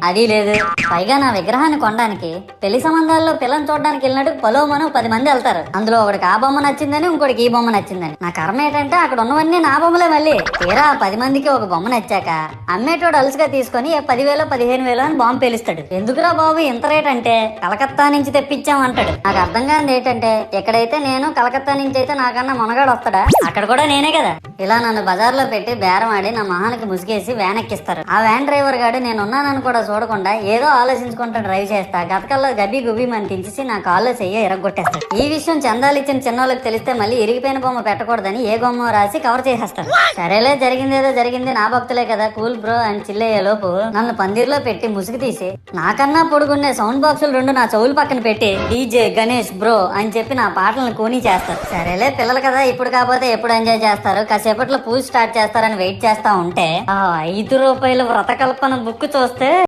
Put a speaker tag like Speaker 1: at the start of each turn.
Speaker 1: అది లేదు. పైగా నా విగ్రహాన్ని కొనడానికి పెళ్లి సంబంధాల్లో పిల్లని చూడడానికి వెళ్ళినట్టు పలోమను 10 మంది వెళ్తారు. అందులో ఒకడికి ఆ బొమ్మ నచ్చిందని, ఇంకోటికి ఈ బొమ్మ నచ్చిందని. నా కర్మ ఏంటంటే అక్కడ ఉన్నవన్నీ నా బొమ్మలే. మళ్ళీ తీరా 10 మందికి ఒక బొమ్మ నచ్చాక అమ్మేటోడు అలుసుగా తీసుకొని 10,000 15,000 అని బాంబు పేలుస్తాడు. ఎందుకురా బాబు ఇంత రేట్ అంటే కలకత్తా నుంచి తెప్పించామంటాడు. నాకు అర్థం కానిది ఏంటంటే ఎక్కడైతే నేను కలకత్తా నుంచి అయితే నాకన్నా మునగాడు వస్తాడా, అక్కడ కూడా నేనే కదా. ఇలా నన్ను బజార్లో పెట్టి బేరం ఆడి నా మొహానికి ముసుగేసి వ్యాన్ ఎక్కిస్తారు. ఆ వ్యాన్ డ్రైవర్ గాడు నేను ఉన్నానని కూడా చూడకుండా ఏదో ఆలోచించుకుంటా డ్రైవ్ చేస్తా గతకల్లో గబ్బి గుబ్బి అని తించేసి నా కాల్లో చెయ్యి ఇరగొట్టేస్తాడు. ఈ విషయం చందాలు ఇచ్చిన చిన్నోళ్ళకి తెలిస్తే మళ్ళీ ఇరిగిపోయిన బొమ్మ పెట్టకూడదని ఏ బొమ్మ రాసి కవర్ చేసేస్తాడు. సరేలే జరిగిందేదో జరిగింది, నా భక్తులే కదా కూల్ బ్రో అని చిల్లయ్యే లోపు నన్ను పందిర్లో పెట్టి ముసుగు తీసి నాకన్నా పొడుగున్నే సౌండ్ బాక్సులు 2 నా చెవులు పక్కన పెట్టి డీజే గణేష్ బ్రో అని చెప్పి నా పాటలను కూనీ చేస్తారు. సరేలే పిల్లలు కదా ఇప్పుడు కాకపోతే ఎప్పుడు ఎంజాయ్ చేస్తారు, కాసేపట్లో పూజ స్టార్ట్ చేస్తారని వెయిట్ చేస్తా ఉంటే ఆ 5 రూపాయల వ్రతకల్పన బుక్ చూస్తే